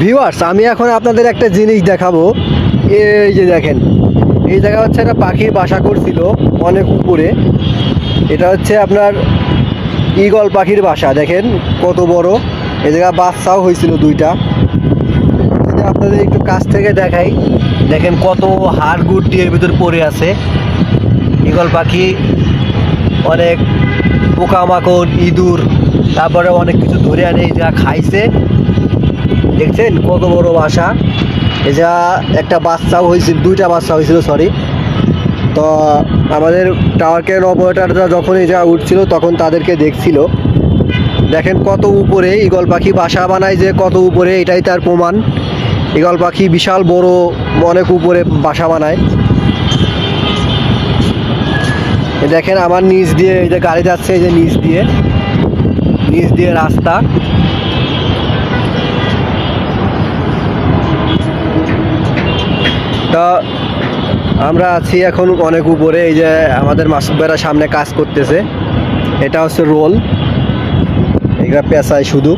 Viewers, আমি এখন আপনাদের একটা জিনিস দেখাবো। এই যে দেখেন, এই জায়গা হচ্ছে একটা পাখির বাসা করছিল অনেক উপরে। এটা হচ্ছে আপনার ঈগল পাখির বাসা। দেখেন কত বড়। এই জায়গা বাচ্চাও হয়েছিল দুইটা। যদি আপনাদের একটু কাছ থেকে দেখাই, দেখেন কত হাড় গুড় দিয়ে ভিতর পড়ে আছে। ঈগল পাখি অনেক পোকামাকড়, ইঁদুর, তারপরে অনেক কিছু ধরে আনে, এই জায়গা খাইছে। দেখছেন কত বড় বাসা। এই যা একটা বাচ্চাও হয়েছিল, দুইটা বাচ্চা হয়েছিল, সরি। তো আমাদের টাওয়ার ক্যান অপারেটররা যখন এই জায়গা উঠছিল তখন তাদেরকে দেখছিল। দেখেন কত উপরে ঈগল পাখি বাসা বানায়, যে কত উপরে, এটাই তার প্রমাণ। ঈগল পাখি বিশাল বড়, অনেক উপরে বাসা বানায়। দেখেন আমার নিচ দিয়ে এই যে গাড়ি যাচ্ছে, এই যে নিচ দিয়ে রাস্তা। তা আমরা আছি এখন অনেক উপরে। এই যে আমাদের মাসুদ ভাইরা সামনে কাজ করতেছে। এটা হচ্ছে রোল, এগুলা পেঁচায় শুধু।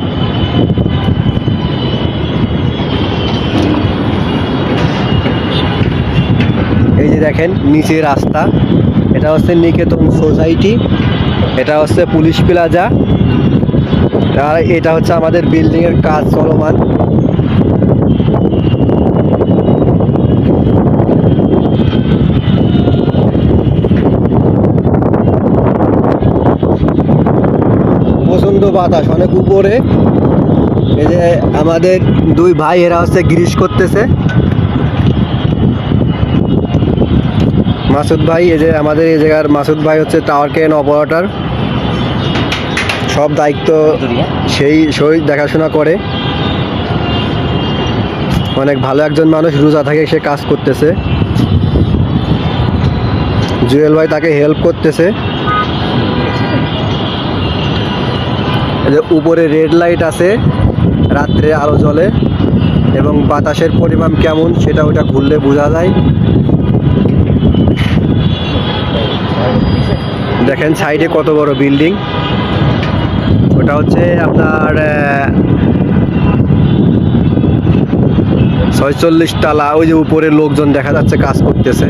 এই যে দেখেন নিচে রাস্তা। এটা হচ্ছে নিকেতন সোসাইটি, এটা হচ্ছে পুলিশ প্লাজা, আর এটা হচ্ছে আমাদের বিল্ডিংয়ের কাজ চলমান। প্রচন্ড বাতাস অনেক উপরে। এই যে আমাদের দুই ভাই, এরা হচ্ছে গ্রিস করতেছে। মাসুদ ভাই, এই যে আমাদের এই জায়গার মাসুদ ভাই হচ্ছে টাওয়ার ক্যান অপারেটর। সব দায়িত্ব সেই দেখাশোনা করে। অনেক ভালো একজন মানুষ, রোজা থাকে, সে কাজ করতেছে। জুয়েল ভাই তাকে হেল্প করতেছে। উপরে রেড লাইট আছে, রাত্রে আলো জ্বলে, এবং বাতাসের পরিমাণ কেমন সেটা ওটা ঘুরলে বোঝা যায়। দেখেন সাইডে কত বড় বিল্ডিং। ওটা হচ্ছে আপনার 46 তলা। ওই যে উপরে লোকজন দেখা যাচ্ছে কাজ করতেছে।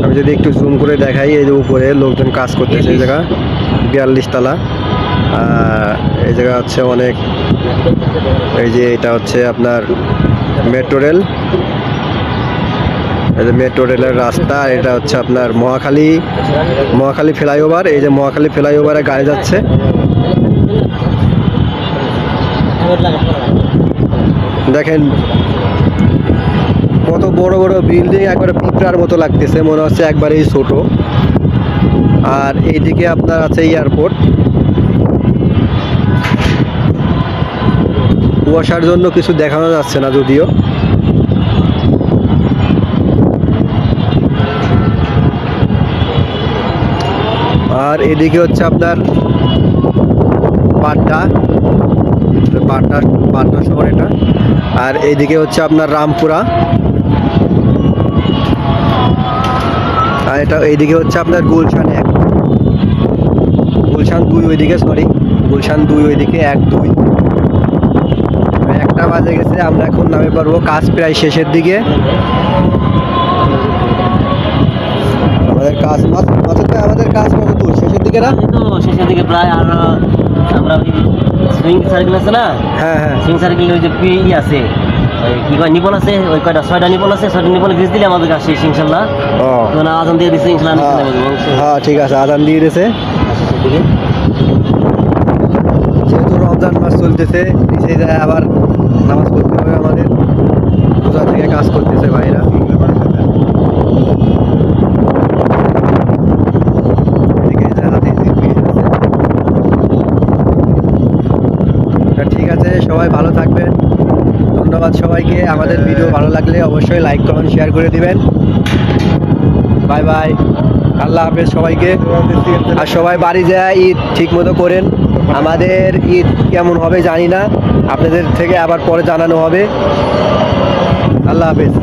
আমি যদি একটু জুম করে দেখাই, এই যে উপরে লোকজন কাজ করতেছে। এই জায়গা 42 তলা। এই জায়গা হচ্ছে অনেক। এই যে এটা হচ্ছে আপনার মেট্রো রেল, এই যে মেট্রো রেলের রাস্তা। এটা হচ্ছে আপনার মহাখালী ফ্লাইওভার। এই যে মহাখালী ফ্লাইওভারে গাড়ি যাচ্ছে। দেখেন কত বড় বড় বিল্ডিং, একবারে পিঁপড়ার মতো লাগতেছে, মনে হচ্ছে একবারেই ছোট। আর এইদিকে আপনার আছে এয়ারপোর্ট। কুয়াশার জন্য কিছু দেখানো যাচ্ছে না যদিও। আর এদিকে হচ্ছে আপনার পাটনা শহর এটা। আর এইদিকে হচ্ছে আপনার রামপুরা। আর এটা এইদিকে হচ্ছে আপনার গুলশান 1, গুলশান 2 ওইদিকে, সরি, গুলশান 2 ওইদিকে, 1 2। 1টা বাজে গেছে, আমরা এখন নামে পারবো। কাজ প্রায় শেষের দিকে। আমাদের কাজ আমাদের কাজ কত দূর? শেষের দিকে না? শেষের দিকে প্রায়। আর আমরা ওই সুইং সার্কেল আছে না, হ্যাঁ হ্যাঁ, সুইং সার্কেল ওই যে আছে, ওই কি কয় নিপন আছে, ওই কয়টা 6টা নিপন আছে, 6টা নিপন গ্রিস দিলে আমাদের কাছে শেষ ইনশাল্লাহ। তো না আজান দিয়ে দিচ্ছে ইনশাল্লাহ। হ্যাঁ ঠিক আছে, আজান দিয়ে দিয়েছে। শেষের দিকে যেহেতু রমজান মাস চলতেছে, নিচে যায় আবার নামাজ পড়তে হবে আমাদের। রোজা থেকে কাজ করতেছে ভাইরা। ঠিক আছে, সবাই ভালো থাকবেন। ধন্যবাদ সবাইকে। আমাদের ভিডিও ভালো লাগলে অবশ্যই লাইক, কমেন্ট, শেয়ার করে দিবেন। বাই বাই, আল্লাহ হাফেজ সবাইকে। আর সবাই বাড়ি যায় ঈদ ঠিক মতো করেন। আমাদের ঈদ কেমন হবে জানি না, আপনাদের থেকে আবার পরে জানানো হবে। আল্লাহ হাফেজ।